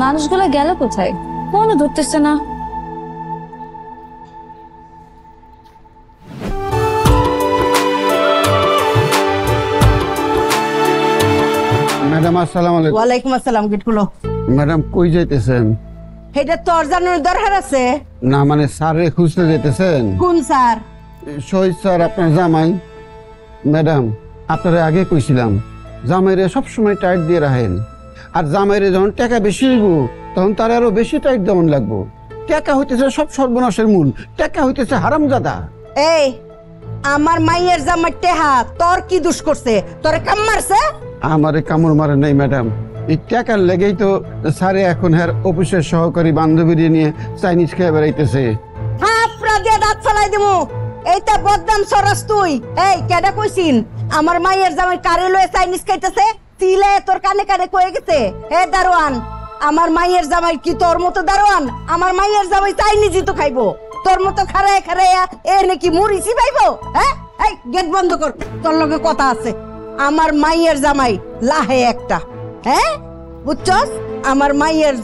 মানুষগুলো গেল কোথায়? ফোনও ধরতেছে না। ম্যাডাম আসসালামু আলাইকুম। ওয়ালাইকুম আসসালাম। গেটগুলো ম্যাডাম কই যাইতেছেন? এটা তোর জানার দরকার আছে? না মানে স্যারে খুঁজতে যেতেছেন? কোন স্যার? শহীদ স্যার আপনার জামাই। ম্যাডাম আপনারা আগে কইছিলাম জামাইরে সবসময় টাইট দিয়ে রাখেন, আর জামাইরে যখন টাকা বেশি হইব তখন তার আরো বেশি টাইট দেওয়ান লাগবো। টাকা হইতেছে সব সর্বনাশের মূল, টাকা হইতেছে হারামজাদা। এই আমার মাইয়ের জামাই টেহা তোর কি দোষ করছে? তোরে কাম মারছে? আমারে কামড় মারে নাই ম্যাডাম, এই টাকার লেগেই তো স্যারে এখন হ্যার অফিসের সহকারী বান্ধবীরে নিয়ে চাইনিজ খেয়ে বেড়াইতেছে। হাফরা দিয়ে দাঁত ফেলাই দিমু। এইটা বদনাম সরাস তুই। এই কেডা কইছিন আমার মাইয়ের জামাই কারে লয়ে চাইনিজ খাইতেছে? তিলে তোর কানে কানে কয়ে গেছে। হে দারোয়ান, আমার মাইয়ের জামাই কি তোর মতো দারোয়ান? আমার মাইয়ের জামাই চাইনিজই তো খাইবো। তোর মতো খারায় খারাইয়া এ নাকি মুড়িছি পাইবো? হ্যাঁ, এই গেট বন্ধ কর, তোর লগে কথা আছে। আমার মাইয়ের জামাই লাহে একটা, হ্যাঁ বুঝছস? আমার মাইয়ের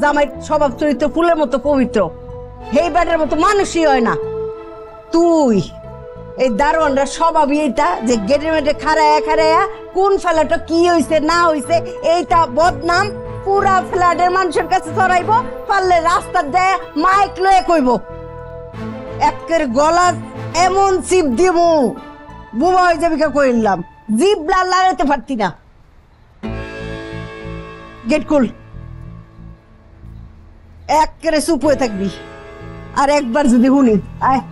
জামাই স্বভাব চরিত্র ফুলের মতো পবিত্র, হেই ব্যাটার মতো মানুষই হয় না। তুই এই দারোয়ানরা স্বভাবই এইটা যে গেটের মধ্যে খারায়া খারায়া কোন ফেলাটা কি হইছে না হইছে এইটা বদনাম পুরা ফ্ল্যাটের মানুষের কাছে ছড়াইবো, পারলে রাস্তা দেয় মাইক লয়ে কইব। একের গলা এমন চিপ দিমু বুবা হয়ে যাবি কে কইলাম, জিভ লাড়াতে পারতি না। গেট খুল, একেরে চুপ হয়ে থাকবি। আর একবার যদি শুনি আয়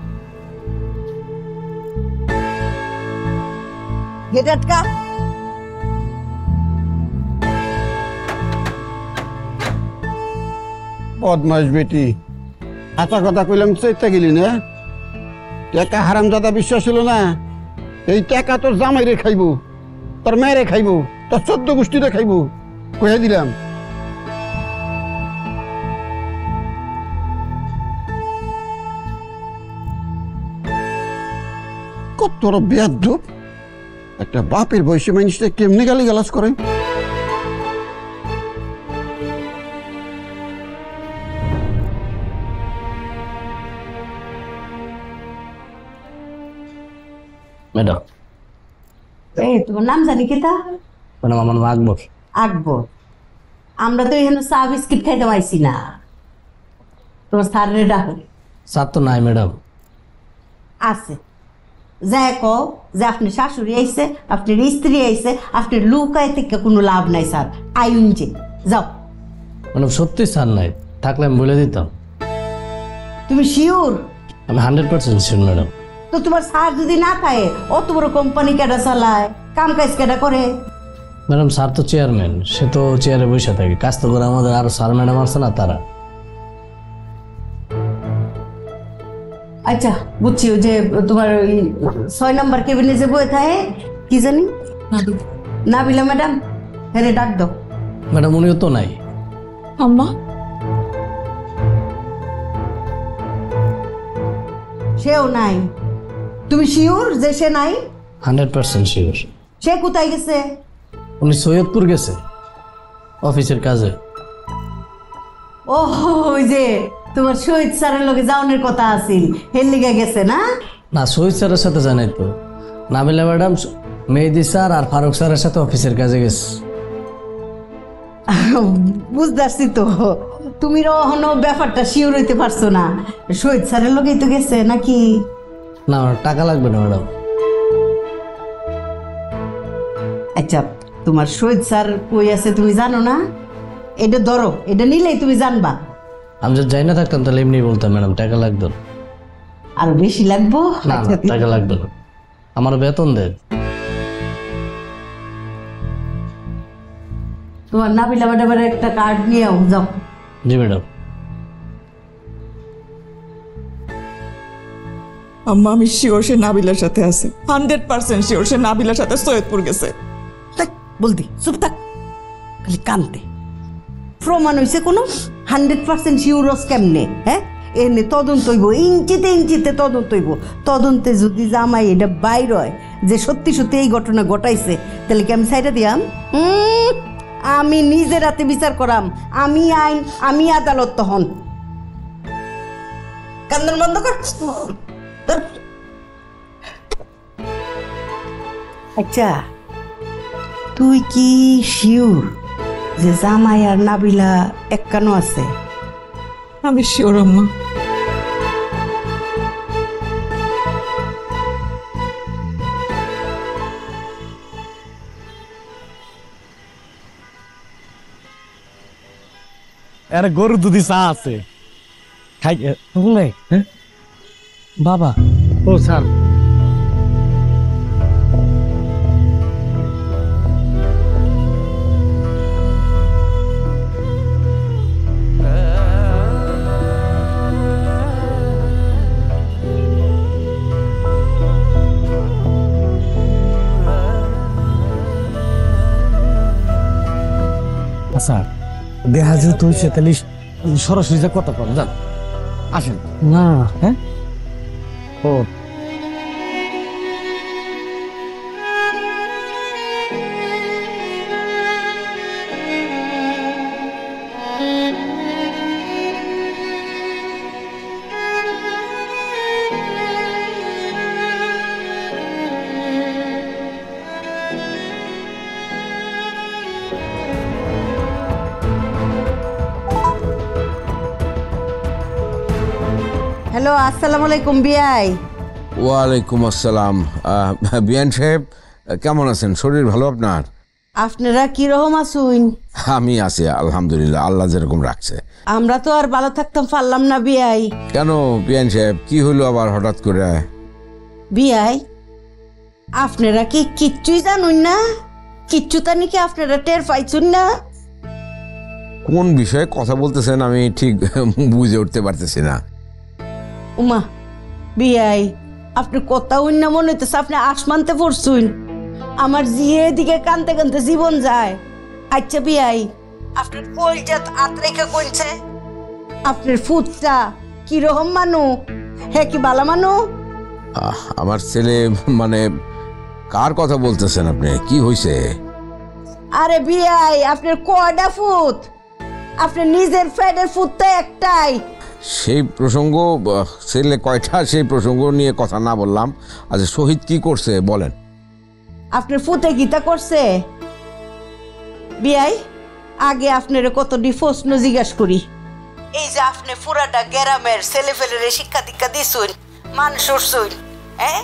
গেট আটকা। বদমাস বেটি, আচ্ছা কথা কইলাম চেষ্টা গেলি না। টাকা হারামজাদা বিশ্বাস হলো না, এই টাকা তোর জামাইরে খাইব, তোর মেয়েরে খাইব, তোর 14 গোষ্ঠীরে খাইব, কয়ে দিলাম। কত বেয়াদব একটা বাপের বয়সী মানুষটা কেমনি গালি গালাজ করে। ম্যাডাম, এই তোমার নাম জানি কি তা? ম্যাডাম আমার নাম আকবর। আকবর? আমরা তো এখানে চা বিস্কিট খাইতে পাইছি না। তোমার স্যারের ডাকো। স্যার তো নাই ম্যাডাম। আছে, যাই কও যে আপনি শাশুড়ি আইছে, আপনার স্ত্রী আইছে, আপনার লুকায় থেকে কোনো লাভ নাই স্যার। আইন যে যাও। ম্যাডাম সত্যি স্যার নাই, থাকলে আমি বলে দিতাম। তুমি শিওর? আমি 100% শিওর ম্যাডাম। তো তোমার স্যার যদি না খায়, অত বড় কোম্পানি কেডা চালায়, কাম কাজ কেডা করে? ম্যাডাম স্যার তো চেয়ারম্যান, সে তো চেয়ারে বসে থাকে, কাজ তো করে আমাদের আরো স্যার ম্যাডাম আছে না তারা। আচ্ছা বুঝছি, ওই যে তোমার ওই 6 নম্বর কেবিনে যে বয়ে থাকে কি জানি, নাবিলা ম্যাডাম, হ্যাঁ ডাক দাও। ম্যাডাম উনিও তো নাই। আম্মা সেও নাই? তুমি শিওর যে সে নাই? 100% শিওর। সে কোথায় গেছে? উনি সৈয়দপুর গেছে অফিসের কাজে। ও ওই যে তোমার শহীদ স্যারের লগে যাওনের কথা আছিল, হের লিগে গেছে না? না, শহীদ স্যারের সাথে জানাই তো, নাবিলা ম্যাডাম মেহেদি স্যার আর ফারুক স্যারের সাথে অফিসের কাজে গেছে। বুঝতে তো, তুমি এখনো ব্যাপারটা শিওর হইতে পারছো না। শহীদ স্যারের লগেই তো গেছে নাকি? না টাকা লাগবে না ম্যাডাম। আচ্ছা তোমার শহীদ স্যার কই আছে তুমি জানো না? এটা ধরো, এটা নিলেই তুমি জানবা। আমি যদি যাই না থাকতাম তাহলে এমনি বলতাম ম্যাডাম টাকা লাগতো না। আর বেশি লাগবো? না না, টাকা লাগবে না, আমার বেতন দেয়। তোমার নাবিলা ম্যাডামের একটা কার্ড নিয়ে যাও। জি ম্যাডাম। আম্মা আমি শিওর সে নাবিলার সাথে আছে, 100% শিওর সে নাবিলার সাথে সৈয়দপুর গেছে। থাক বলদি, চুপ থাক, খালি কানতে। প্রমাণ হয়েছে কোনো? 100% শিওরস কেমনে? হ্যাঁ এনে তদন্ত হইব, ইঞ্চিতে ইঞ্চিতে তদন্ত হইব। তদন্তে যদি জামাই এটা বাইর হয় যে সত্যি সত্যি এই ঘটনা ঘটাইছে, তাহলে কি আমি সাইডে দিয়াম? আমি নিজের হাতে বিচার করাম। আমি আইন, আমি আদালত। তখন কান্দন বন্ধ কর। আচ্ছা, তুই কি শিওর যে জামাই আর নাবিলা একখানো আছে? আমি শিওর আম্মা। আরে গরু দুধি চা আছে খাই বলে হ্যাঁ বাবা ও স্যার আচ্ছা দেখা যেহেতু হয়েছে তাহলে সরাসরি যা কথা কম যান আসেন না হ্যাঁ ও হ্যালো, আসসালামু আলাইকুম বিআই। ওয়ালাইকুম আসসালাম। বিয়ান সাহেব কেমন আছেন? শরীর ভালো আপনার? আপনারা কিরকম আছুন? আমি আছি আলহামদুলিল্লাহ, আল্লাহ যেরকম রাখছে। আমরা তো আর ভালো থাকতাম পারলাম না বিআই। কেন বিয়ান সাহেব, কি হলো আবার হঠাৎ করে? বিআই, আপনারা কি কিচ্ছুই জানুন না? কিচ্ছু তা নাকি আপনারা টের পাইছুন না? কোন বিষয়ে কথা বলতেছেন আমি ঠিক বুঝে উঠতে পারতেছি না। উমা বিআই, আপনি কথা হইন না, মনে হইতেছে আপনি আসমানতে পড়ছুন। আমার জিয়ে দিকে কানতে কানতে জীবন যায়। আচ্ছা বিআই, আপনার কলজাত আত্রেকা কইছে, আপনার ফুটটা কিরকম মানু? হ্যাঁ, কি বালা মানু? আমার ছেলে মানে কার কথা বলতেছেন আপনি? কি হয়েছে? আরে বিআই, আপনার কয়টা ফুট? আপনার নিজের ফ্যাডের ফুটটা একটাই। সেই প্রসঙ্গ, ছেলে কয়টা সেই প্রসঙ্গ নিয়ে কথা না বললাম। আচ্ছা, শহীদ কি করছে বলেন। আপনার ফুটে গীতা করছে বিআই। আগে আপনার কতটি প্রশ্ন জিজ্ঞাসা করি। এই যে আপনি পুরাটা গ্রামের ছেলে ফেলে শিক্ষা দীক্ষা দিছুন, মানুষ করছুন, হ্যাঁ,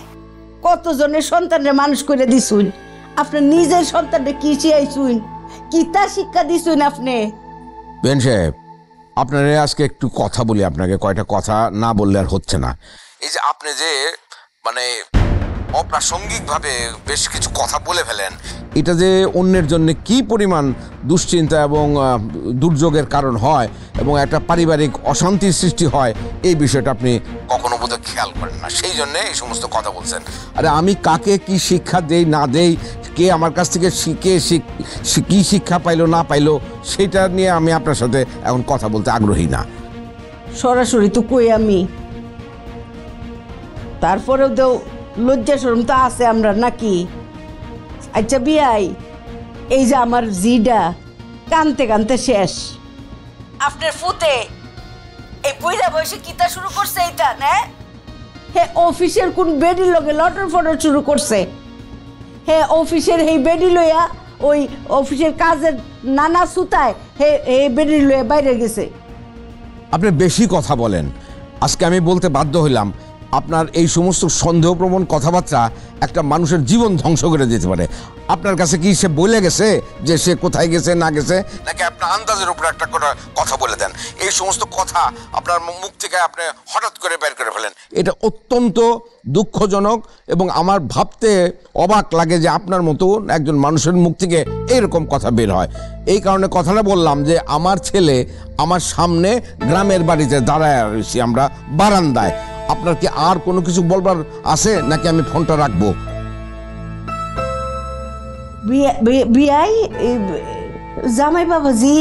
কতজনের সন্তানের মানুষ করে দিছুন, আপনার নিজের সন্তানকে কি শিখাইছুন, কি তা শিক্ষা দিছুন আপনি? বিয়ান সাহেব, আপনার আজকে একটু কথা বলি আপনাকে, কয়টা কথা না বললে আর হচ্ছে না। এই যে আপনি যে মানে অপ্রাসঙ্গিকভাবে বেশ কিছু কথা বলে ফেলেন, এটা যে অন্যের জন্য কি পরিমাণ দুশ্চিন্তা এবং দুর্যোগের কারণ হয় এবং একটা পারিবারিক অশান্তির সৃষ্টি হয়, এই বিষয়টা আপনি কখনো বোধহয় খেয়াল করেন না। সেই জন্যে এই সমস্ত কথা বলছেন। আরে আমি কাকে কি শিক্ষা দেই না দেই, কে আমার কাছ থেকে কি শিক্ষা পাইলো না পাইলো, সেটা নিয়ে আমি আপনার সাথে এখন কথা বলতে আগ্রহী না। সরাসরি তো কই আমি, তারপরেও তো লজ্জা শরম তো আছে আমরা নাকি? আচ্ছা বিআই, এই যে আমার জিডা কানতে কানতে শেষ, আপনার ফুতে এই বুইড়া বয়সে কিতা শুরু করছে এইটা না? হে অফিসের কোন বেডি লগে লটর ফটর শুরু করছে। হে অফিসের এই বেডি লইয়া ওই অফিসের কাজের নানা সুতায় হে বেডি লইয়া বাইরে গেছে। আপনি বেশি কথা বলেন। আজকে আমি বলতে বাধ্য হইলাম, আপনার এই সমস্ত সন্দেহপ্রবণ কথাবার্তা একটা মানুষের জীবন ধ্বংস করে দিতে পারে। আপনার কাছে কি সে বলে গেছে যে সে কোথায় গেছে না গেছে, নাকি আপনার আন্দাজের উপর একটা কথা বলে দেন? এই সমস্ত কথা আপনার মুখ থেকে আপনি হঠাৎ করে বের করে ফেলেন, এটা অত্যন্ত দুঃখজনক এবং আমার ভাবতে অবাক লাগে যে আপনার মতো একজন মানুষের মুখ থেকে এইরকম কথা বের হয়। এই কারণে কথাটা বললাম যে আমার ছেলে আমার সামনে গ্রামের বাড়িতে দাঁড়ায় রয়েছি, আমরা বারান্দায়। আপনার কি আর কোনো কিছু বলবার আছে নাকি আমি ফোনটা রাখবো? বিআই, জামাই বাবাজি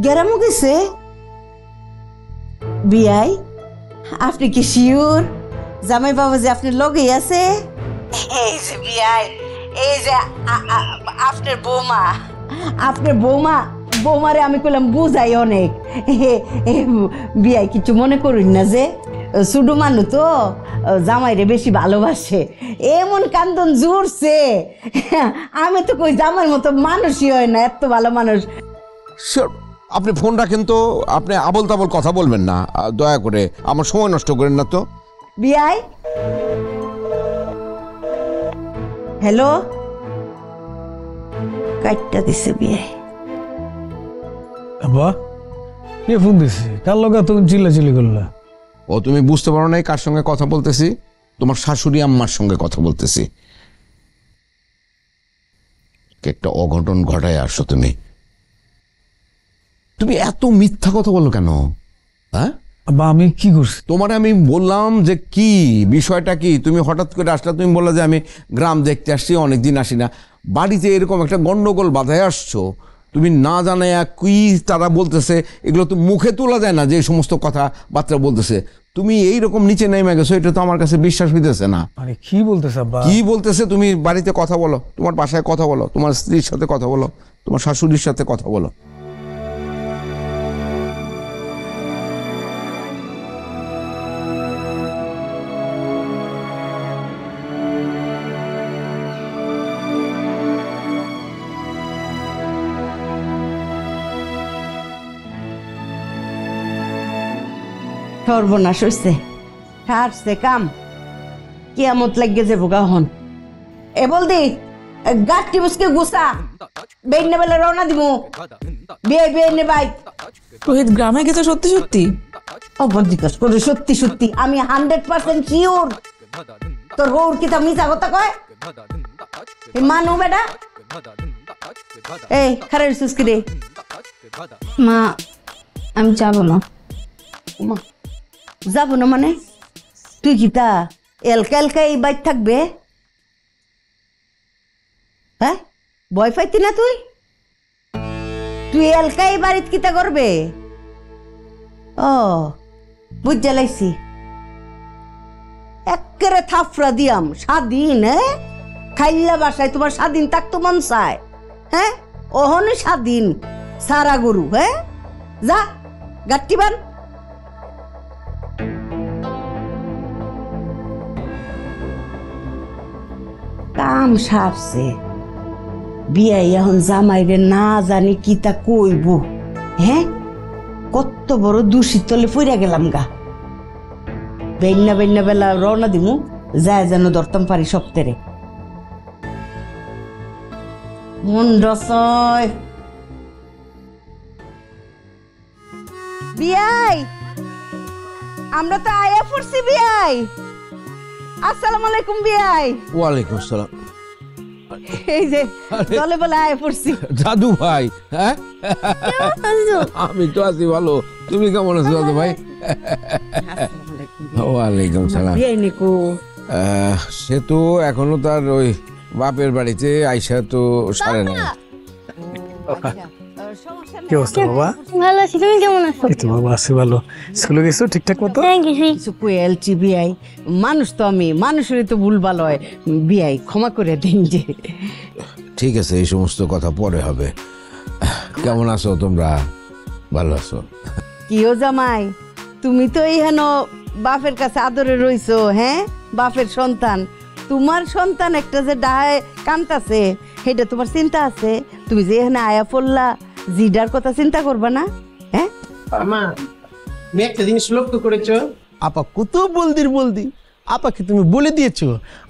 গেরামও গেছে। বিআই, আপনি কি শিওর জামাই বাবাজি আপনার লগেই আছে? এই যে বিআই, এই যে আপনার বৌমা আপনার বৌমারে আমি কইলাম বুঝাই অনেক। বিয়াই কিছু মনে করুন না যে সুডু মানু তো জামাইরে বেশি ভালোবাসে, এমন কান্দন জুড়ছে। আমি তো কই জামাইয়ের মতো মানুষই হয় না, এত ভালো মানুষ। স্যার, আপনি ফোন রাখেন তো, আপনি আবল তাবল কথা বলবেন না দয়া করে, আমার সময় নষ্ট করেন না তো। বিয়াই, হ্যালো, কাটটা দিছে বিয়াই। আব্বা কে ফোন দিছে? কার লগে তুমি চিল্লাচিল্লি করলা? ও তুমি বুঝতে পারো নাই কার সঙ্গে কথা বলতেছি? তোমার শাশুড়ি আম্মার সঙ্গে কথা বলতেছি। একটা অঘটন ঘটায় আসছো তুমি। তুমি এত মিথ্যা কথা বলো কেন? হ্যাঁ, আব্বা আমি কি করছি? তোমার আমি বললাম যে কি বিষয়টা কি, তুমি হঠাৎ করে আসলা, তুমি বললা যে আমি গ্রাম দেখতে আসছি, অনেকদিন আসি না, বাড়িতে এরকম একটা গন্ডগোল বাধায় আসছো, তুমি না জানায় কি তারা বলতেছে, এগুলো তো মুখে তোলা যায় না, যে সমস্ত কথাবার্তা বলতেছে। তুমি এইরকম নিচে নেমে গেছো, এটা তো আমার কাছে বিশ্বাস হইতেছে না। আরে কি বলতেছ আব্বা? কি বলতেছে? তুমি বাড়িতে কথা বলো, তোমার বাসায় কথা বলো, তোমার স্ত্রীর সাথে কথা বলো, তোমার শাশুড়ির সাথে কথা বলো। সর্বনাশ হইছে, ছাড়ছে কাম, কিয়ামত লাগিয়ে যাবো গাহন। এ বলদি গাছটি বুসকে গুসা, বেইনে বেলা রওনা দিমু। বিয়ে বিয়ে নে ভাই। রোহিত গ্রামে গেছে সত্যি সত্যি? অবজিজ্ঞাস করে সত্যি সত্যি, আমি 100% শিওর। তোর গৌর কি তা মিছা কথা কয়? মানু বেটা, এই খারাপ সুস্কি রে। মা আমি যাবো না। যাবো না মানে? তুই কি তা এলকা এলকা এই বাইর থাকবে? হ্যাঁ, ভয় পাইতি না তুই? তুই এলকা এই বাড়িত কিতা করবে? ও বুঝা লাইছি, একেবারে থাফরা দিয়াম স্বাধীন। হ্যাঁ, খাইলা বাসায় তোমার স্বাধীন থাকতো মন চায়? হ্যাঁ, ওহনে স্বাধীন সারা গরু। হ্যাঁ, যা গাট্টি বান। কাম সারছে, বিয়া এখন জামাইরে না জানি কি তা কইব। হ্যাঁ, কত বড় দূষিত তলে পইরা গেলাম গা। বেন্না বেন্না বেলা রওনা দিমু, যায় যেন ধরতাম পারি সপ্তাহে। মুন্ডসয় বিয়াই, আমরা তো আয়া পড়ছি বিয়াই। আসসালামু আলাইকুম বিয়াই। ওয়ালাইকুম আসসালাম। এই যে দলে বলে আয়া পড়ছি। দাদু ভাই, হ্যাঁ আমি তো আছি ভালো, তুমি কেমন আছো দাদু ভাই? ওয়ালাইকুম সালাম। বিয়াই নিকো সে তো এখনো তার ওই বাপের বাড়িতে আইসা তো সারে নাই। কি অবস্থা বাবা? ভালো আছি, তুমি কেমন আছো? এই তো বাবা আছি ভালো। স্কুলে গেছো ঠিকঠাক মতো? হ্যাঁ গেছি। কিছু কয়েলছি বিয়াই, মানুষ তো আমি, মানুষেরই তো ভুল ভালো হয়। বিয়াই ক্ষমা করে দিন যে। ঠিক আছে, এই সমস্ত কথা পরে হবে। কেমন আছো তোমরা? ভালো আছো? কিও জামাই, তুমি তো এইখান বাপের কাছে আদরে রইছো। হ্যাঁ, বাপের সন্তান, তোমার সন্তান একটা যে ডাহায় কান্তাছে, সেটা তোমার চিন্তা আছে? তুমি যে এখানে আয়া পড়লা, জিডার কথা চিন্তা করবা না? হ্যাঁ, মা তুমি একটা জিনিস লক্ষ্য করেছো? আপা কত বলদি আপাকে তুমি বলে দিয়েছো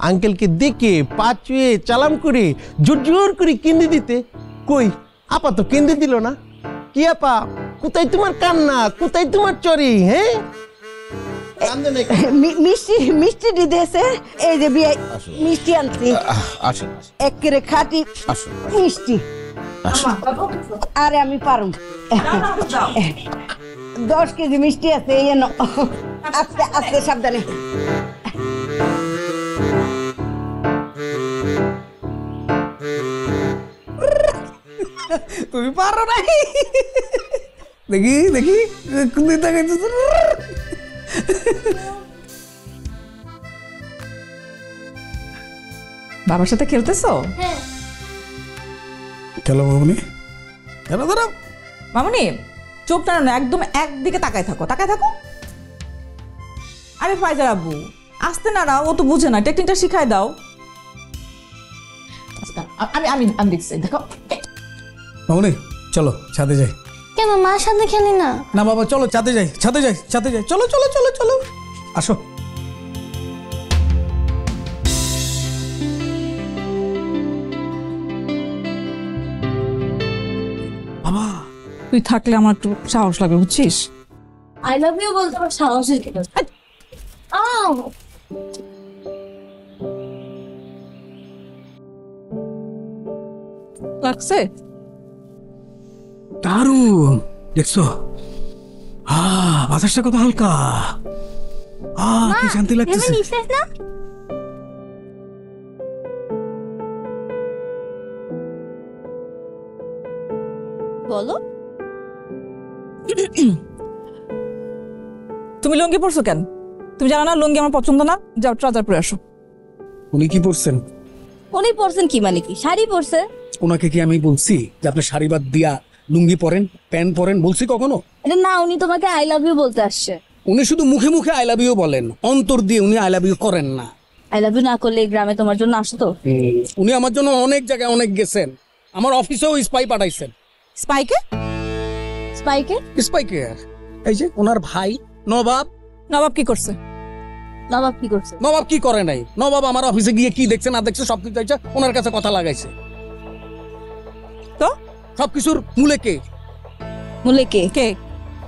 আঙ্কেলকে দেখে পা চুয়ে চালাম করে জোর জোর করে কেঁদে দিতে। কই, আপা তো কেঁদে দিল না। কি আপা, কোথায় তোমার কান্না, কোথায় তোমার চরি? হ্যাঁ, মিষ্টি মিষ্টি দিতেছে। এই যে বিয়াই মিষ্টি আনছি, আসো একেবারে খাঁটি আসো মিষ্টি। আরে আমি পারুম, 10 কেজি মিষ্টি আছে। এই এনো, আস্তে আস্তে সাবধানে। তুমি পারো না। দেখি দেখি কোন দিকে তাকাইতেছ? বাবার সাথে খেলতেছো? চলো মামনি, দাঁড়াও দাঁড়াও। মামনি চোখ টানো না, একদম একদিকে তাকায় থাকো, তাকায় থাকো। আরে ফাইজার আব্বু আসতে না না, ও তো বুঝে না, টেকনিকটা শিখাই দাও। আমি আমি আমি দেখছি, দেখো। মামনি চলো ছাদে যাই। কেন মার সাথে খেলি না? না বাবা চলো ছাদে যাই, ছাদে যাই, ছাদে যাই, চলো চলো চলো চলো, আসো। বাবা তুই থাকলে আমার একটু সাহস লাগবে, বুঝছিস? আই লাভ ইউ বলতে আমার সাহসের কি দরকার? আও লাগছে? দারুণ, দেখছো বাতাসটা কত হালকা, কি শান্তি লাগতেছে। নিঃশ্বাস না? বলো। তুমি লুঙ্গি পরছো কেন? তুমি জানো না লুঙ্গি আমার পছন্দ না? যাও ট্রাউজার পরে আসো। উনি কি পরছেন? উনি পরছেন কি মানে কি? শাড়ি পরছে। ওনাকে কি আমি বলছি যে আপনি শাড়ি বাদ দিয়া লুঙ্গি পরেন, প্যান্ট পরেন? বলছি কখনো? এটা না, উনি তোমাকে আই লাভ ইউ বলতে আসছে। উনি শুধু মুখে মুখে আই লাভ ইউ বলেন, অন্তর দিয়ে উনি আই লাভ ইউ করেন না। আই লাভ ইউ না করলে এই গ্রামে তোমার জন্য আসতো? উনি আমার জন্য অনেক জায়গায় অনেক গেছেন, আমার অফিসেও স্পাই পাঠাইছেন। স্পাইকে? স্পাইকে? স্পাইকে এই যে ওনার ভাই নবাব। নবাব কি করছে? নবাব কি করছে? নবাব কি করে নাই, নবাব আমার অফিসে গিয়ে কি দেখছে না দেখছে সবকিছু চাইছে, ওনার কাছে কথা লাগাইছে। তো সবকিছুর মূলে কে? মূলে কে? কে?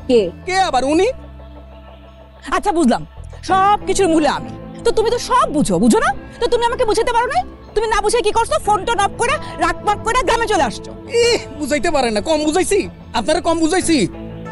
কে? কে আবার? উনি। আচ্ছা বুঝলাম, সব কিছুর মূলে আমি। তো তুমি তো সব বুঝো, বুঝো না? তো তুমি আমাকে বুঝাতে পারো না? তুমি না বুঝে কি করছো? ফোনটা অফ করে রাগপাগ করে গ্রামে চলে আসছো। বুঝাইতে পারে না? কম বুঝাইছি? আপনারা কম বুঝাইছি?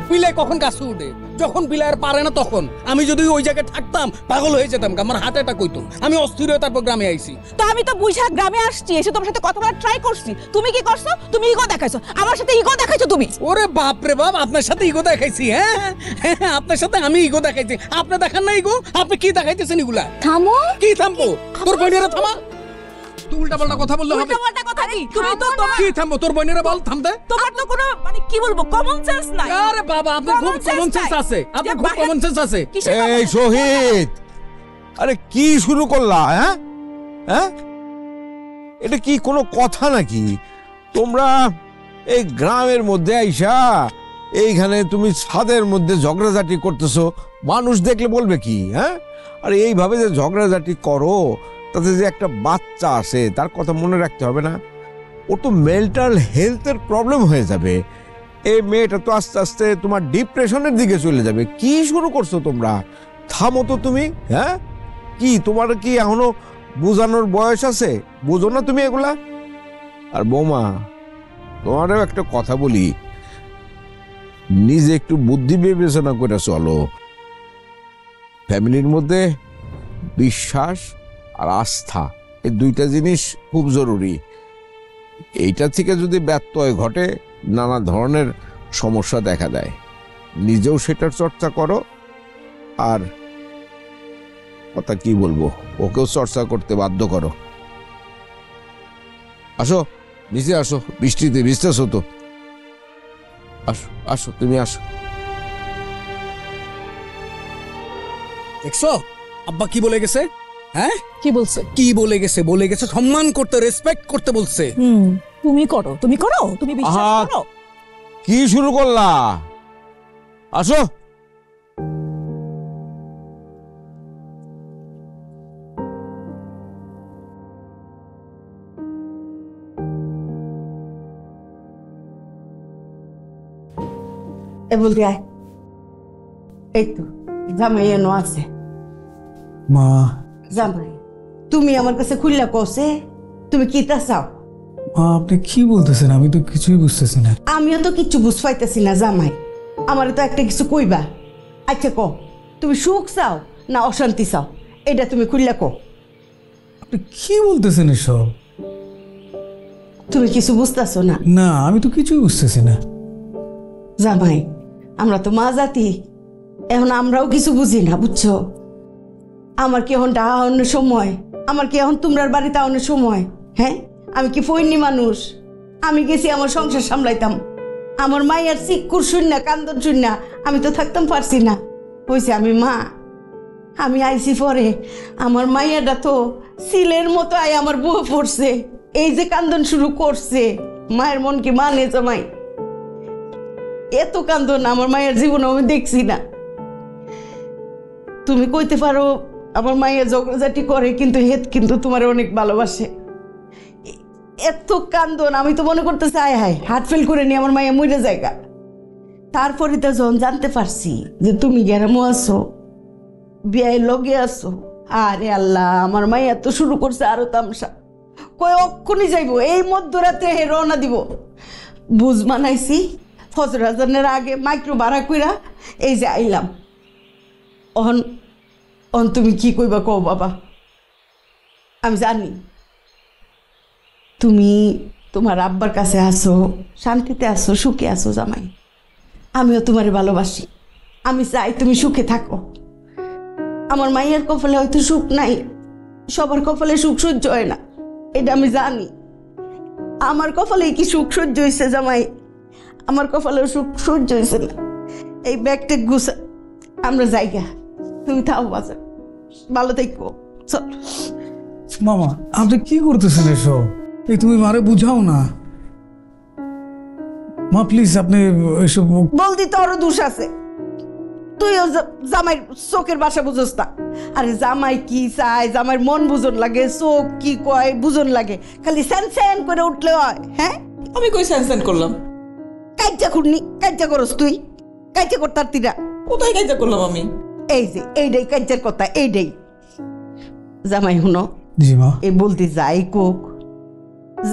বিলাই কখন কাছে উঠে, যখন বিলাই আর পারে না তখন। আমি যদি ওই জায়গায় থাকতাম পাগল হয়ে যেতাম, আমার হার্ট অ্যাটাক হইতো। আমি অস্থির হয়ে তারপর গ্রামে আইছি। তো আমি তো বুঝা গ্রামে আসছি, এসে তোমার সাথে কথা বলার ট্রাই করছি। তুমি কি করছো? তুমি ইগো দেখাইছো, আমার সাথে ইগো দেখাইছো তুমি। ওরে বাপ রে বাপ, আপনার সাথে ইগো দেখাইছি? হ্যাঁ হ্যাঁ, আপনার সাথে আমি ইগো দেখাইছি, আপনি দেখান না ইগো? আপনি কি দেখাইতেছেন এগুলা? থামো। কি থামবো? তোর বোনেরা থামা। তুই উল্টাপাল্টা কথা বললে হবে? উল্টাপাল্টা কথা কি? তুমি তো তোমার কি থামবো? তোর বোনেরা বল থামতে। তোমার তো কোনো মানে কি বলবো কমন সেন্স নাই। আরে বাবা, আপনার খুব কমন সেন্স আছে, আপনার খুব কমন সেন্স আছে। এই শহীদ, আরে কি শুরু করলা? হ্যাঁ হ্যাঁ, এটা কি কোনো কথা নাকি? তোমরা এই গ্রামের মধ্যে আইসা এইখানে তুমি ছাদের মধ্যে ঝগড়াঝাটি করতেছো, মানুষ দেখলে বলবে কি? হ্যাঁ, আর এইভাবে যে ঝগড়াঝাটি করো, তাতে যে একটা বাচ্চা আসে তার কথা মনে রাখতে হবে না? ওর তো মেন্টাল হেলথের প্রবলেম হয়ে যাবে। এই মেয়েটা তো আস্তে আস্তে তোমার ডিপ্রেশনের দিকে চলে যাবে। কি শুরু করছো তোমরা? থামো তো তুমি। হ্যাঁ, কি তোমার কি এখনো বোঝানোর বয়স আছে? বোঝো না তুমি এগুলা? আর বৌমা, তোমারও একটা কথা বলি, নিজে একটু বুদ্ধি বিবেচনা করে চলো। ফ্যামিলির মধ্যে বিশ্বাস আর আস্থা, এই দুইটা জিনিস খুব জরুরি। এইটা থেকে যদি ব্যত্যয় ঘটে, নানা ধরনের সমস্যা দেখা দেয়। নিজেও সেটার চর্চা করো, আর কথা কি বলবো, ওকেও চর্চা করতে বাধ্য করো। আসো নিচে আসো, বৃষ্টিতে ভিজতেছো তো। আসো আসো, তুমি আসো। দেখছো আব্বা কি বলে গেছে? হ্যাঁ, কি বলছে? কি বলে গেছে? বলে গেছে সম্মান করতে, রেসপেক্ট করতে বলছে। তুমি করো, তুমি করো, তুমি বিশ্বাস আহা, করো। কি শুরু করলা? আসো। এ বলতে আয়। এই তো জামাই এনো আছে। মা, জামাই, তুমি আমার কাছে খুললা কষে তুমি কি তা চাও? মা আপনি কি বলতেছেন? আমি তো কিছুই বুঝতেছি না। আমিও তো কিচ্ছু বুঝ পাইতেছি না জামাই, আমার তো একটা কিছু কইবা। আচ্ছা ক, তুমি সুখ চাও না অশান্তি চাও? এটা তুমি খুললা ক। আপনি কি বলতেছেন এসব? তুমি কিছু বুঝতেছো না? না, আমি তো কিছুই বুঝতেছি না। জামাই, আমরা তো মা জাতি, এখন আমরাও কিছু বুঝি না, বুঝছো? আমার কি এখন টাকা আনার সময়? আমার কি এখন তোমরার বাড়িতে আনার সময়? হ্যাঁ, আমি কি ফইনি মানুষ? আমি গেছি আমার সংসার সামলাইতাম। আমার মায়ের চিক্কুর শূন্য কান্দন শূন্য আমি তো থাকতাম পারছি না। কইছে আমি মা, আমি আইছি পরে আমার মাইয়াটা তো সিলের মতো আই আমার বউ পড়ছে, এই যে কান্দন শুরু করছে, মায়ের মন কি মানে জামাই? এত কান্দন আমার মায়ের জীবনে আমি দেখছি না। তুমি কইতে পারো আমার মায়ের ঝগড়াঝাটি করে, কিন্তু হেত কিন্তু তোমার অনেক ভালোবাসে। এত কান্দন আমি তো মনে করতেছি আয় হায় হার্ট ফেল করে নিয়ে আমার মায়ের মরে জায়গা। তারপরে তো যখন জানতে পারছি যে তুমি গ্যারামো আছো, বিয়ের লগে আছো, আরে আল্লাহ, আমার মাই এত শুরু করছে আরো তামসা। কই অক্ষণই যাইব, এই মধ্যরাত্রে হে রওনা দিব। বুঝ মানাইছি ফজর আজানের আগে মাইক্রো ভাড়া কইরা এই যে আইলাম। অহন অহন তুমি কি কইবা কও বাবা। আমি জানি তুমি তোমার আব্বার কাছে আসো, শান্তিতে আসো, সুখে আসো জামাই। আমিও তোমারে ভালোবাসি, আমি চাই তুমি সুখে থাকো। আমার মায়ের কপালে হয়তো সুখ নাই, সবার কপালে সুখ সহ্য হয় না, এটা আমি জানি। আমার কপালে কি সুখ সহ্য হয়েছে জামাই? আমার কপালেও সুখ সহ্য হয়েছে না। এই ব্যাগটা গুছা আমরা জায়গা, তুমি থাও বাজার, ভালো থাকবো। চল মামা, আপনি কি করতেছেন এসব? এই তুমি মারে বুঝাও না মা, প্লিজ। আপনি এসব বলদি তো আরো দোষ আছে, তুইও জামাই চোখের ভাষা বুঝোস না। আরে জামাই কি চায়, জামাইয়ের মন বুঝন লাগে, চোখ কি কয় বুঝন লাগে, খালি স্যান স্যান করে উঠলে হয়? হ্যাঁ, আমি কই স্যান করলাম? কাইটা খুঁড়নি, কাইটা করস তুই, কাইটা করতার তিরা কোথায় কাজা করলাম আমি? এই যে এইটাই কাইটার কথা, এইটাই। জামাই হুনো, জি মা। এই বলতে যাই কোক,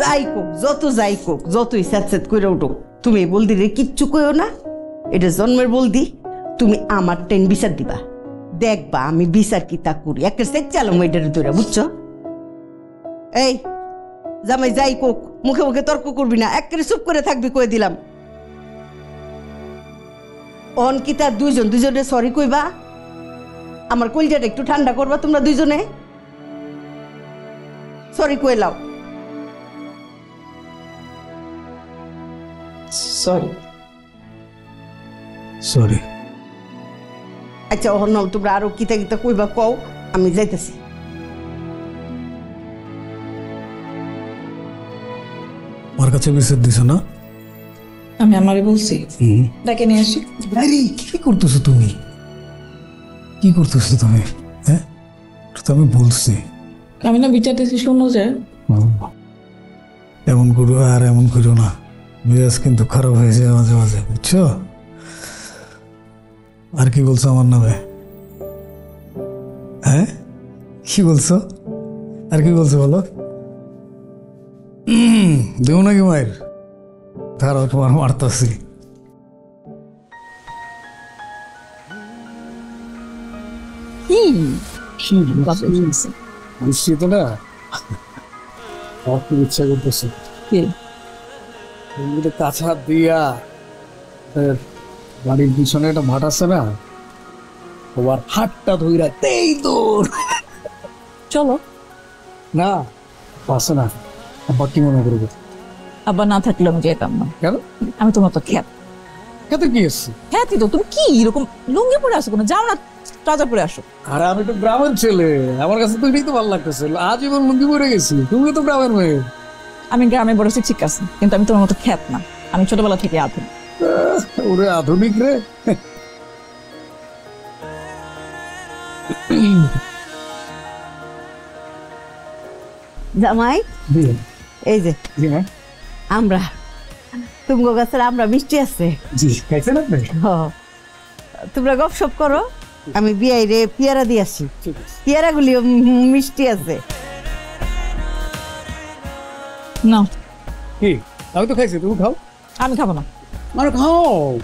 যাই কোক, যত যাই কোক, যতই স্যাঁত করে উঠুক, তুমি এই বলদি রে কিচ্ছু কইও না। এটা জন্মের বলদি, তুমি আমার টেন বিচার দিবা, দেখবা আমি বিচার কি তা করি। একটা সেট চালাম এটার ধরে, বুঝছো? এই জামাই যাই কোক, মুখে মুখে তর্ক করবি না, একেবারে চুপ করে থাকবি, কয়ে দিলাম। অনকিতা দুজনে সরি কইবা, আমার কলজাটা একটু ঠান্ডা করবা তোমরা দুইজনে, সরি কয়ে লাও। Sorry sorry. আচ্ছা অহন তোমরা আরো কিতা কিতা কইবা কও, আমি যাইতেছি। আমার কাছে বিচার দিছ না? আমি আমারে বলছি ডাকে নিয়ে আসি। আরে কি করতেছো তুমি? কি করতেছো তুমি? হ্যাঁ, তো আমি বলছি আমি না বিচার দিছি, শোনো যে এমন করো আর এমন করো না, মেজাজ কিন্তু খারাপ হয়ে যায় মাঝে মাঝে, বুঝছো? আর কি বলছো আমার নামে? হ্যাঁ, কি বলছো? আর কি বলছো বলো? দেও নাকি মায়ের? তারাও তোমার মারতাছি। বুঝছি তো না, খুব ইচ্ছা করতেছে কাছা দিয়া বাড়ির পিছনে একটা মাঠ আছে না, তোমার হাতটা ধইরা তেই দৌড়। চলো না পাশে না, আব্বা কি মনে করবে? আবার না থাকলে আমি যেতাম না। কেন? আমি তোমার তো খ্যাত। খেতে কি এসছি? খ্যাতি তো তুমি কি এরকম লুঙ্গি পরে আসো? কোনো যাও না, ট্রাউজার পরে আসো। আরে আমি তো গ্রামের ছেলে, আমার কাছে তো এটাই তো ভালো লাগতেছে। আজ এবার লুঙ্গি পরে গেছি, তুমি তো গ্রামের মেয়ে। আমি গ্রামে বড়ছি ঠিক আছে, কিন্তু আমি তোমার মতো খ্যাত না। আমি ছোটবেলা থেকে আধুনিক। ওরে আধুনিক রে। জামাই এই যে আমরা, তুমি গাছের আমরা মিষ্টি আছে। জি খাইছেন আপনি? তোমরা গপসপ করো, আমি বিয়াই রে পেয়ারা দিয়ে আসি, পেয়ারা গুলিও মিষ্টি আছে। না কি আমি তো খাইছি, তুমি খাও। আমি খাবো না। মানে খাও।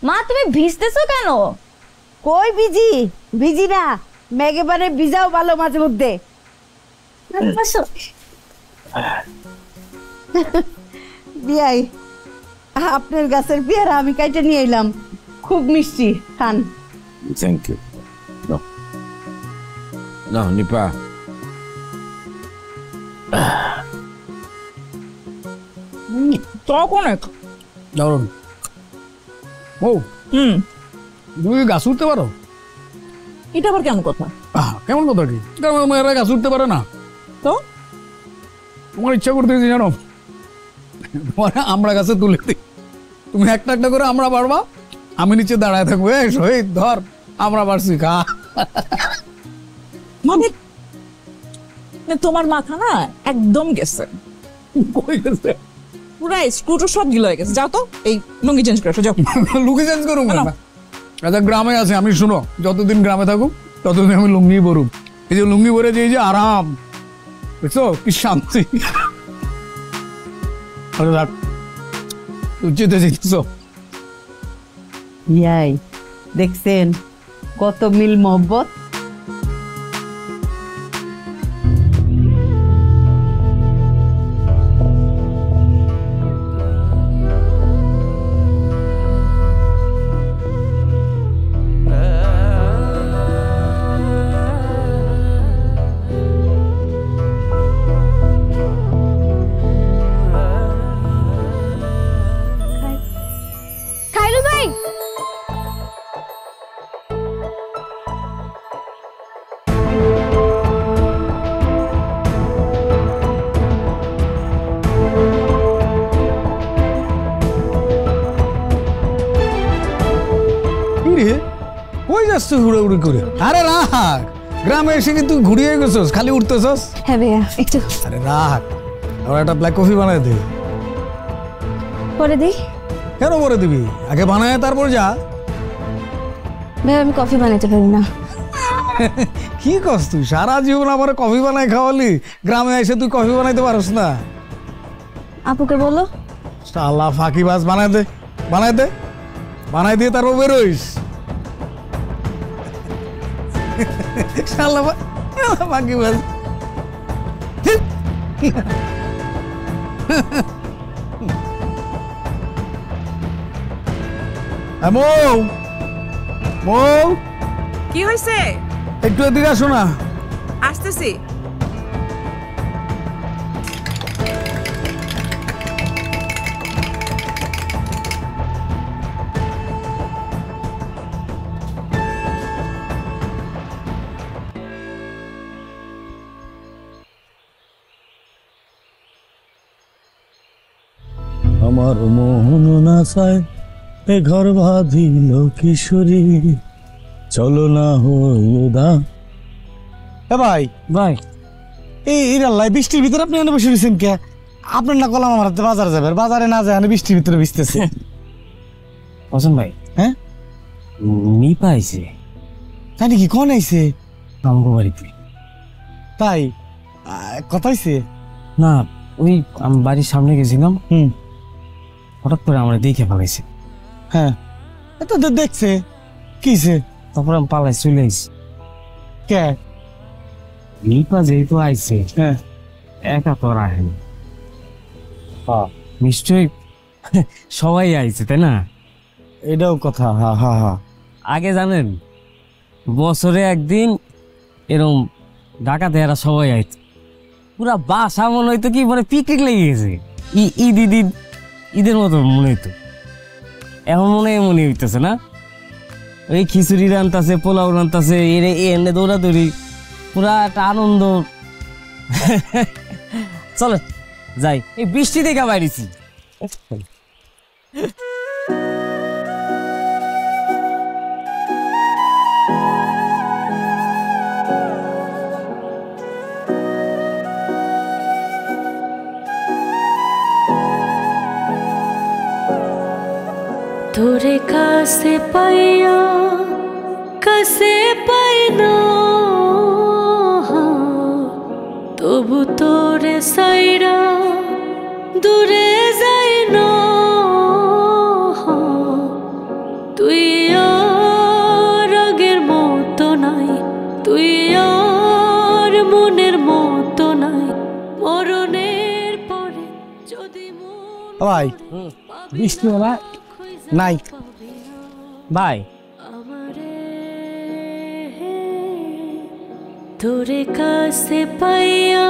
মা তুমি ভিজতেছো কেন? কই ভিজি? ভিজি না, মেঘে বারে ভিজাও ভালো মাঝে মধ্যে। বিয়াই আপনার গাছের পেয়ারা আমি কাইটে নিয়ে এলাম, খুব মিষ্টি, খান। Thank you. না নিপা, টক অনেক। দারুণ। ও তুমি গাছ উঠতে পারো? এটা আবার কেমন কথা? কেমন কথা কি? গ্রামের মেয়েরা গাছ উঠতে পারে না? তো তোমার ইচ্ছা করতেছি জানো, তোমার আমরা গাছে তুলে দিই, তুমি একটা একটা করে আমরা পারবা, আমি নিচে দাঁড়ায় থাকবো, এই শহীদ ধর আমরা পারছি খা। মানে তোমার মাথা না একদম গেছে, কই গেছে? পুরা স্ক্রুটো সব গিলে হয়ে গেছে। যাও তো এই লুঙ্গি চেঞ্জ করে আসো, যাও। লুঙ্গি চেঞ্জ করুন না। আচ্ছা গ্রামে আছে, আমি শুনো যতদিন গ্রামে থাকুক ততদিন আমি লুঙ্গি পরুম। এই যে লুঙ্গি পরে যে আরাম, বুঝছো কি শান্তি। উচিতে যেতেছ ইয়াই দেখছেন কত মিল মোহব্বত। খাইলু ভাই, কই যাচ্ছ উড়াউড়ি করে? আরে রাখ, গ্রামে এসে কিন্তু ঘুরিয়ে গেছস, খালি উঠতেছস। হ্যাঁ ভাইয়া একটু আরে রাখ, আর একটা ব্ল্যাক কফি বানাই দে। পরে দিই। কেন করে দিবি? আগে বানায় তারপর যা। ভাই আমি কফি বানাইতে পারি না। কি করছ তুই? সারা জীবন আমার কফি বানাই খাওয়ালি, গ্রামে এসে তুই কফি বানাইতে পারস না? আপুকে বলো। শালা ফাঁকিবাজ, বানাই দে, বানাই দে, বানাই দিয়ে তারপর বেরোইস। শালা ফাঁকিবাজ। মৌ, মৌ, কি হয়েছে? একটু এদিকে আসো না। আসতেছি। আমার মোহন না চায় এ ঘর বাঁধিল কিশোরী, চলো না হইদা। এ ভাই ভাই এই রাল্লাই বৃষ্টির ভিতরে আপনি এনে বসে রয়েছেন কে? আপনার না কলাম আমার হাতে বাজারে যাবে, আর বাজারে না যায় বৃষ্টির ভিতরে ভিজতেছে। পছন্দ ভাই, হ্যাঁ নি পাইছে তাই নাকি? কন আইছে? আমাকে বাড়িতে। তাই কথা হইছে? না ওই আমি বাড়ির সামনে গেছিলাম, হঠাৎ করে আমার দেখে ফেলাইছে। হ্যাঁ তো দেখছে কিছে, তারপর আমি পালাই চলে আইছি। কে? নিপা যেহেতু আইছে, হ্যাঁ একা তো আর আহেনি, নিশ্চয়ই সবাই আইছে তাই না? এটাও কথা। হা হা হা। আগে জানেন বছরে একদিন এরকম ঢাকাতে এরা সবাই আইছে, পুরা বাসা মনে হইতো কি মানে পিকনিক লেগে গেছে, ঈদের মতো মনে হইতো। এখন মনে হইতেছে না, ওই খিচুড়ি রান্তাছে, পোলাও রান্তাছে, এনে দৌড়াদৌড়ি, পুরা একটা আনন্দ। চলো যাই, এই বৃষ্টি দেখা বাইরেছি। তোরে কাছে পাইয়া কাছে পাই না, তবু তোরে সাইরা দূরে যাই না। তুই আর আগের মতো নাই, তুই আর মনের মতো নাই, মরণের পরে যদি ভাই বৃষ্টি হলা নাই ভাই তোরে কাছে পাইয়া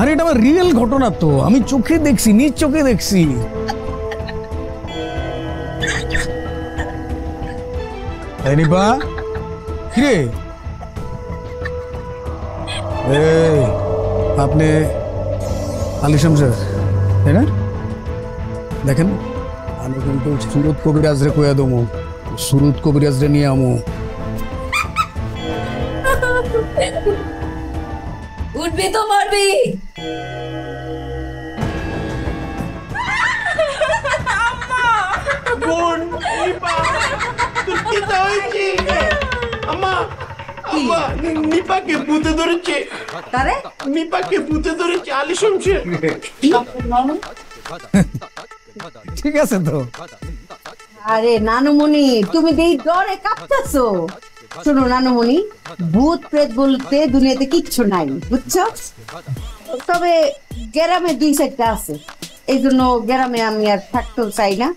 আরে এটা আমার রিয়েল ঘটনা তো, আমি চোখে দেখছি, নিজ চোখে দেখছি। নিপা কিরে, আপনি আলী শামসার তাই না? দেখেন আমি কিন্তু সুরত কবিরাজরে কইয়া দমু, সুরত কবিরাজরে নিয়ে আমু। উঠবি তো মারবি। নিপাকে ভূতে ধরেছে, তারে নিপাকে ভূতে ধরেছে আলী শামসের। ঠিক আছে তো? আরে নানুমণি, তুমি এই ডরে কাঁপতেছো। শোনো নানুমণি, ভূত প্রেত বলতে দুনিয়াতে কিচ্ছু নাই, বুঝছো? তবে গ্রামে 2-4টা আছে, এই জন্য গ্রামে আমি আর থাকতেও চাই না,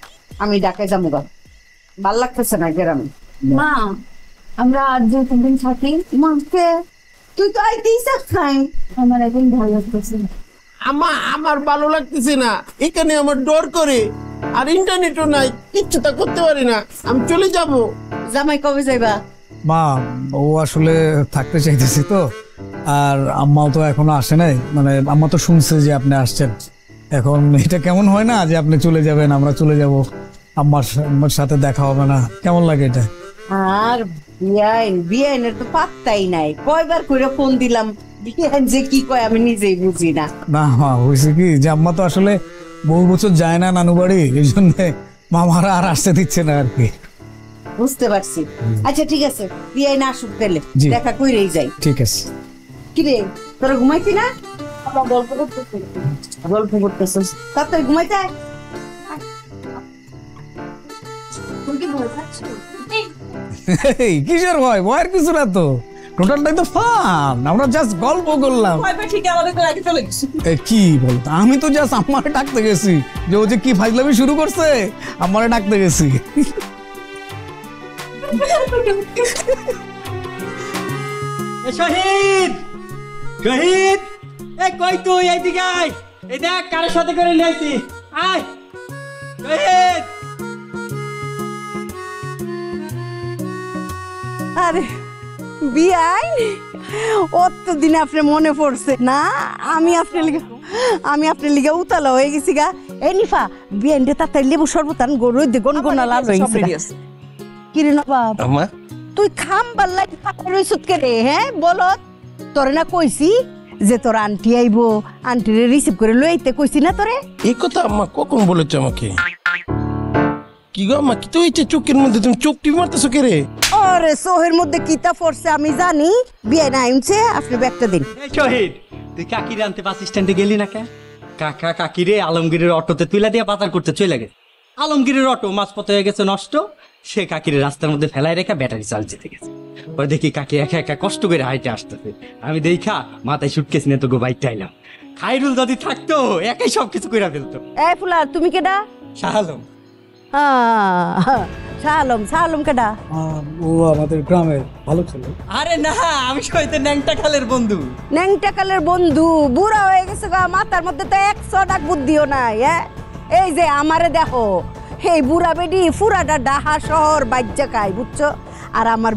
আমি ঢাকায় যাবো। ভাল লাগতেছে না গ্রামে। মা আমরা আর 2-3 দিন থাকি। মাকে তুই তো আইতেই চাস নাই। আমার এখন ভালো লাগতেছে। আমার ভালো লাগতেছে না, এখানে আমার ডর করে, আর ইন্টারনেটও নাই, কিচ্ছু তা করতে পারি না, আমি চলে যাব। জামাই কবে যাইবা? মা ও আসলে থাকতে চাইতেছি তো, আর আম্মাও তো এখনো আসে নাই, মানে আম্মা তো শুনছে যে আপনি আসছেন। এখন এটা কেমন হয় না যে আপনি চলে যাবেন, আমরা চলে যাব, আম্মার সাথে দেখা হবে না, কেমন লাগে এটা? আর বিয়াইনের তো পাত্তাই নাই, কয়বার করে ফোন দিলাম, বিয়াইন যে কি কয় আমি নিজেই বুঝি না। না মা, হয়েছে কি যে আম্মা তো আসলে বহু বছর যায় না নানু বাড়ি, এই জন্য মামারা আর আসতে দিচ্ছে না আর কি। বুঝতে পারছি। আচ্ছা ঠিক আছে, বিয়াইন আসুক পেলে জি। দেখা কইরেই যাই। ঠিক আছে। কিরে তোরা ঘুমাইতি না? গল্প করতেছিস, তাড়াতাড়ি ঘুমাইতে আয়। তুমি কি ভয় পাচ্ছ? এই কিসের ভয়? ভয়ের কিছু না তো, টোটালটাই তো ফান, আমরা জাস্ট গল্প করলাম। ঠিক আমাদের তো আগে চলে গেছি। কি বলতো, আমি তো জাস্ট আম্মারে ডাকতে গেছি, যে ও যে কি ফাইজলামি শুরু করছে, আম্মারে ডাকতে গেছি। শহীদ, শহীদ, এ কই তুই? এইদিকে আয়, এই দেখ কারের সাথে করে নিয়েছি, আয় শহীদ। আরে বিয়াই, অতদিন আপনার মনে পড়ছে না? আমি আপনার লিগে উতালা হয়ে গেছি গা। এই নিফা, বিয়াইনটা তাড়াতাড়ি লেবু শরবত আন, গরুই দে গনগনা লাল হয়ে গেছে। কিরে নবাব, তুই খামবার লাগি পাতা রইছত কে রে? হ্যাঁ বলো, তোরে না কইছি যে তোর আন্টি আইবো, আন্টিরে রিসিভ করে লই আইতে কইছি না তোরে? এই কথা আম্মা কখন বলেছে আমাকে? কি গো আম্মা, কি তো হয়েছে চোখের মধ্যে? তুমি চোখ টিপে মারতেছো কে রে? আরে সোহের মধ্যে কিতা পড়ছে আমি জানি। বিয়ে না আইনছে, আপনি ব্যাগটা দিন। শহীদ, তুই কাকিরে আনতে বাস স্ট্যান্ডে গেলি না কে? কাকা কাকিরে আলমগীরের অটোতে তুইলা দিয়ে বাজার করতে চলে গেছে। আলমগীরের অটো মাঝপথে হয়ে গেছে নষ্ট, সে কাকিরে রাস্তার মধ্যে ফেলায় রেখে ব্যাটারি চার্জ দিতে গেছে। পরে দেখি কাকি একা একা কষ্ট করে হাইটে আসতেছে, আমি দেখা মাথায় সুটকেস নিয়ে তো বাইকটা আইলাম। খাইরুল যদি থাকতো একাই সবকিছু করে ফেলতো। এই ফুলা, তুমি কেডা? শাহ আলম। শালম কেডা? ও আমাদের গ্রামের ভালো ছেলে। আরে না, আমি শহীদের ন্যাংটা খালের বন্ধু। ন্যাংটা কালের বন্ধু? বুড়া হয়ে গেছে গা, মাথার মধ্যে তো 100 ডাক বুদ্ধিও নাই। এই যে আমারে দেখো, এই বুড়া বেডি ফুরাটা ডাহা শহর বাজ্যা খাই, বুঝছো? আর আমার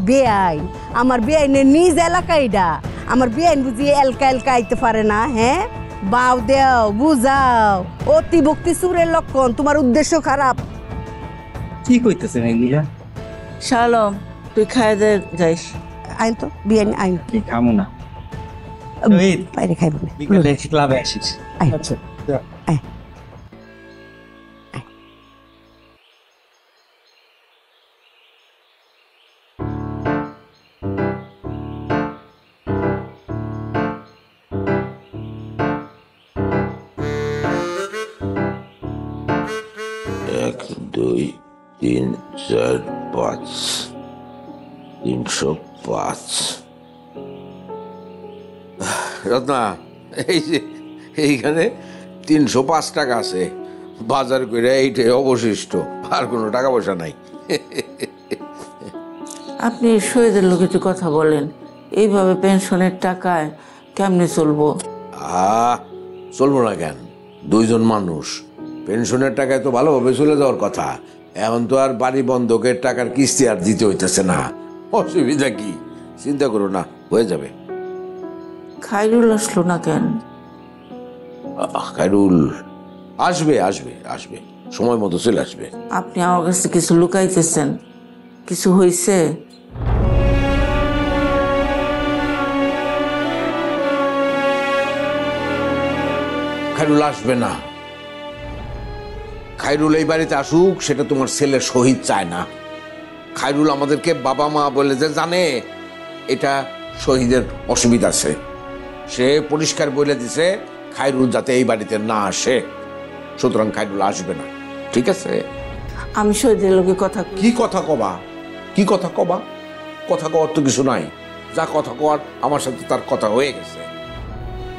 বেআইনের নিজ এলাকাইডা, আমার বেআইন বুঝি এলকা আইতে পারে না। হ্যাঁ, বাউ দেও, বুঝাও, অতি ভক্তি সুরের লক্ষণ, তোমার উদ্দেশ্য খারাপ। কি কইতেছেন এগুলা? শালম, তুই খাই দে যাইস। আইন তো বেআইন আইন, কি খামু না, বাইরে খাইব না, বিকেলে ক্লাবে আসিস। আয়। আচ্ছা আয়। 1, 2, 3, 4, 5, 305। রত্না, এই যে এইখানে 305 টাকা আছে, বাজার করে এইটাই অবশিষ্ট, আর কোনো টাকা পয়সা নাই। আপনি শহীদের লোক একটু কথা বলেন, এইভাবে পেনশনের টাকায় কেমনে চলবো? চলবো না কেন? দুইজন মানুষ, পেনশনের টাকায় তো ভালোভাবে চলে যাওয়ার কথা। এখন তো আর বাড়ি বন্ধকের টাকার কিস্তি আর দিতে হইতেছে না। অসুবিধা কি? চিন্তা করো না, হয়ে যাবে। খাইরুল আসলো না কেন? খায়রুল আসবে আসবে আসবে, সময় মতো চলে আসবে। আপনি আমার কাছে কিছু লুকাইতেছেন, কিছু হয়েছে? খায়রুল আসবে না। খায়রুল এই বাড়িতে আসুক সেটা তোমার ছেলে শহীদ চায় না। খায়রুল আমাদেরকে বাবা মা বলে যে জানে, এটা শহীদের অসুবিধা আছে। সে পরিষ্কার বলে দিছে খায়রুল যাতে এই বাড়িতে না আসে, সুতরাং খায়রুল আসবে না, ঠিক আছে? আমি শহীদের লোকে কথা কি কথা কবা? কি কথা কবা? কথা কওয়ার তো কিছু নাই। যা কথা কওয়ার আমার সাথে তার কথা হয়ে গেছে।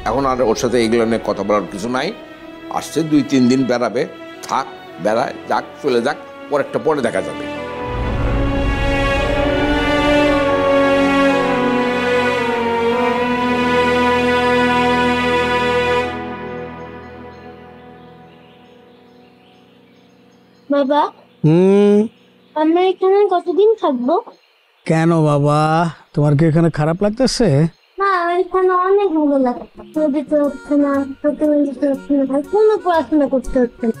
এখন আর ওর সাথে এগুলো নিয়ে কথা বলার কিছু নাই। আসছে 2-3 দিন বেড়াবে, থাক, বেড়ায় যাক, চলে যাক, পরেরটা পরে দেখা যাবে। বাবা, আমরা এখানে কতদিন থাকবো? কেন বাবা, তোমার কি এখানে খারাপ লাগতেছে? না, এখানে অনেক ভালো লাগে। পড়তে হচ্ছে না, খেতে হচ্ছে না, কোনো পড়াশোনা করতে হচ্ছে না।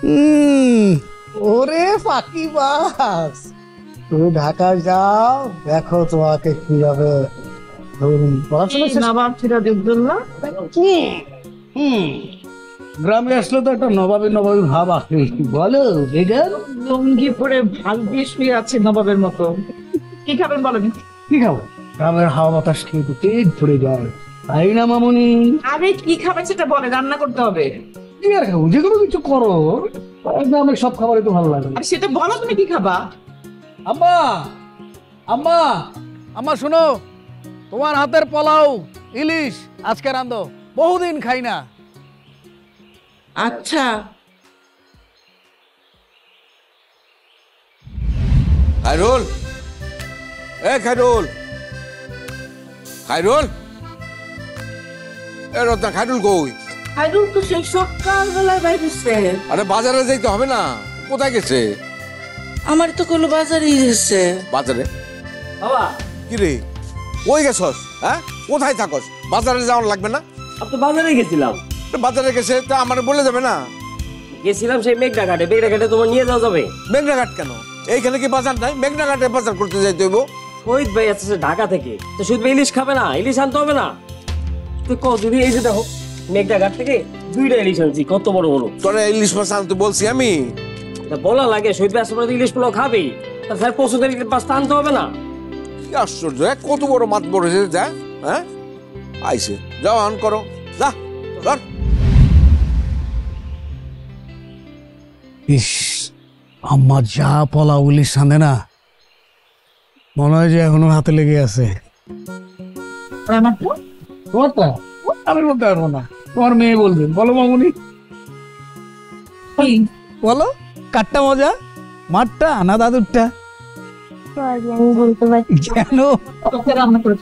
ওরে ফাঁকি বাস, তুমি ঢাকা যাও, দেখো তোমাকে কিভাবে পড়াশোনা নবাব সিরাজউদ্দৌলা। গ্রামে আসলে তো একটা নবাবী নবাবী ভাব আসে, বলো বেগম? লুঙ্গি পরে ভাগ্যে শুয়ে আছে নবাবের মতো। কি খাবেন বলেন? কি খাবো? গ্রামের হাওয়া বাতাস খেয়ে তো পেট ভরে যায়, তাই না মামুনি? আরে কি খাবেন সেটা বলে, রান্না করতে হবে। কি আর খাবো? যে কোনো কিছু করো, গ্রামের সব খাবারই তো ভালো লাগে। আর সেটা বলো, তুমি কি খাবা? আম্মা, আম্মা, আম্মা শোনো, তোমার হাতের পোলাও ইলিশ আজকে রান্ধো, বহুদিন খাই না। আচ্ছা। খায়রুল, এ খায়রুল, খায়রুল, এ রত্না, খায়রুল কই? খাইরুল তো সেই সকালবেলায় বাইরেছে। আরে বাজারে যাইতে হবে না? কোথায় গেছে? আমার তো কোনো বাজারেই গেছে। বাজারে? বাবা, কি রে, কই গেছস? হ্যাঁ, কোথায় থাকস? বাজারে যাওয়ার লাগবে না? আপনি বাজারে গেছিলাম। বাজারে গেছে তা আমার বলে যাবে না? গেছিলাম সেই মেঘনা ঘাটে, মেঘনা ঘাটে তোমার নিয়ে যাওয়া যাবে? মেঘনাঘাট কেন? এইখানে কি বাজার নাই? মেঘনাঘাটে বাজার করতে যাইতে হইব। শহীদ ভাই আসছে ঢাকা থেকে, তো শহীদ ভাই ইলিশ খাবে না? ইলিশ আনতে হবে না? তুই কদিন, এই যে দেখো মেঘনা ঘাট থেকে 2টা ইলিশ আনছি, কত বড় বড়। তোরা ইলিশ মাছ আনতে বলছি আমি? বলা লাগে শহীদ ভাই আসলে ইলিশ পোলাও খাবেই, তার পশুদের ইলিশ মাছ আনতে হবে না? কি আশ্চর্য, কত বড় মাছ পড়েছে। যা, হ্যাঁ আইসে, যাও অন করো, যা ধর। ইস, আম্মা যা পোলাও ইলিশ রাঁধে না, মনে হয় যে এখনো হাতে লেগে আছে। তোমারটা আমি বলতে পারবো না, তোমার মেয়ে বলবে। বলো মামুনি, বলো কাটটা মজা, মাঠটা না দাদুরটা? আমি বলতে পারছি কেন? রান্না করে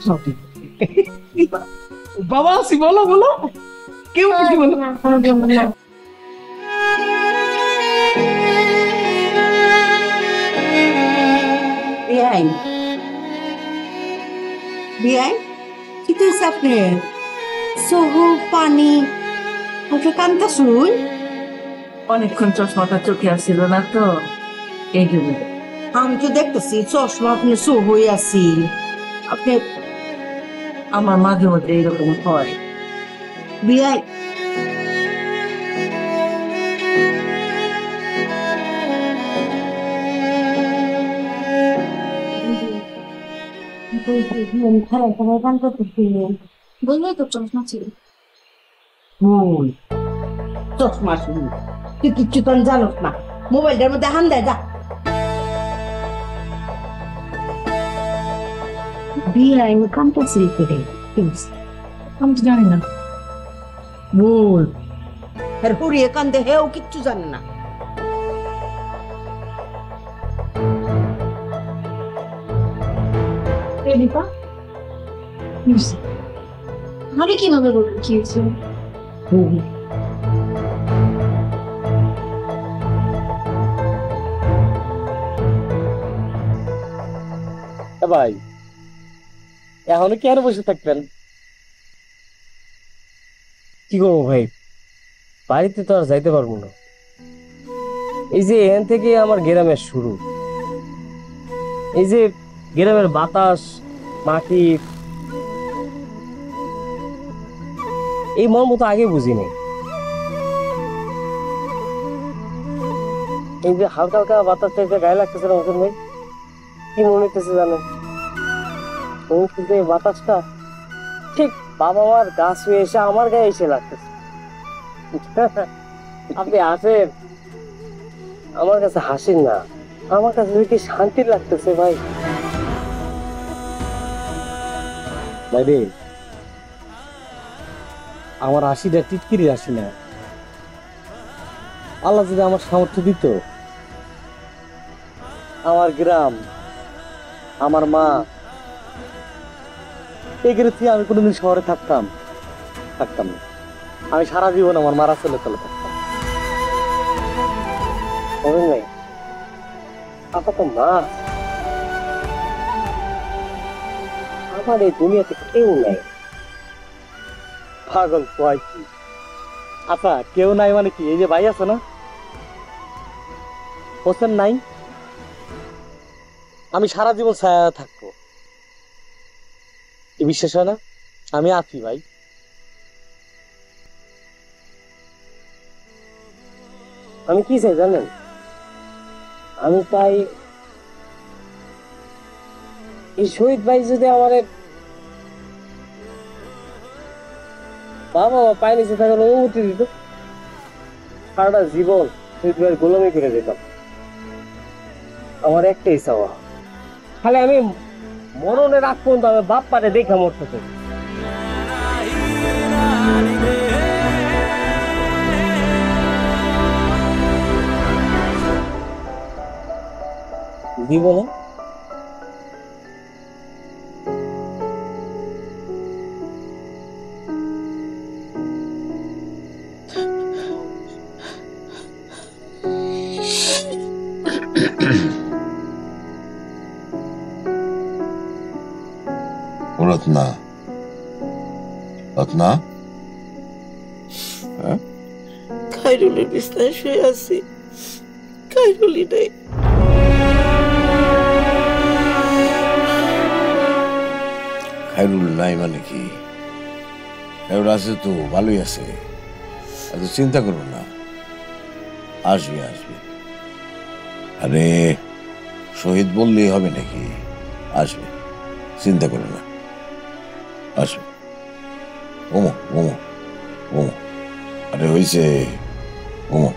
বাবা আসি, বলো বলো, কেউ কিছু বলো। বিআই, বিআই, কি তুইস আপনি? সহু পানি ওকে কান্তা শুন। অনেকক্ষণ চশমাটা চোখে আসছিল না তো, এই জন্য। আমি তো দেখতেছি চশমা আপনি সহই আছি। আপনি, আমার মাঝে মধ্যে এরকম হয়। বিআই, বললে তো চশমা ছিল। চশমা শুন, তুই কিচ্ছু তো জানোস না। মোবাইলটার মধ্যে হান দেয়, যা। বিআই কাঁদতেছিল করে, আমি তো জানি না। বল, এর হুড়িয়ে কান্দে, হেও কিচ্ছু জানে না। দীপা, আরে কিভাবে বলবো কি হয়েছে? ভাই এখনো কি আর বসে থাকবেন? কি করবো ভাই, বাড়িতে তো আর যাইতে পারবো না। এই যে এখান থেকে আমার গ্রামের শুরু, এই যে গ্রামের বাতাস, মাটি, এই মর্ম তো আগে বুঝিনি। এই যে হালকা হালকা বাতাস চাইতে গায়ে লাগতেছে না হোসেন ভাই, কি মনে হইতেছে জানেন? কিন্তু এই বাতাসটা ঠিক বাবা মার গাছ হয়ে এসে আমার গায়ে এসে লাগতেছে। আপনি হাসেন, আমার কাছে হাসেন না, আমার কাছে কি শান্তি লাগতেছে ভাই। ভাই রে, আমার হাসিটা টিটকিরি হাসি না। আল্লাহ যদি আমার সামর্থ্য দিত, আমার গ্রাম, আমার মা, এগুলো থেকে আমি কোনোদিন শহরে থাকতাম না। আমি সারা জীবন আমার মারা চলে থাকতাম। ভাই আপা তো মা, আমার এই দুনিয়াতে কেউ নাই। পাগল কয় কি? আচ্ছা কেউ নাই মানে কি? এই যে ভাই আছে না, হোসেন নাই, আমি সারা জীবন ছায়া থাকবো। কি বিশ্বাস হয় না? আমি আছি ভাই। আমি কি চাই জানেন? আমি চাই এই শহীদ ভাই যদি আমার বাবা পায়ে নিচে থাকার অনুমতি দিত, সারাটা জীবন শহীদ ভাইয়ের গোলামি করে দিতাম। আমার একটাই চাওয়া, খালি আমি মরণের আগ পর্যন্ত আমি বাপ পারে দেখা মরতে চাই। দিব না? রত্না, রত্না, খাইরুলের বিছনায় শুয়ে আছি, খাইরুলই নাই। খাইরুল নাই মানে কি? খাইরুল আছে তো, ভালোই আছে, এত চিন্তা করো না, আসবে আসবে। আরে শহীদ বললেই হবে নাকি? আসবে, চিন্তা করো না, আসবে। ওমো ওমো ওমো, আরে হয়েছে ওমো।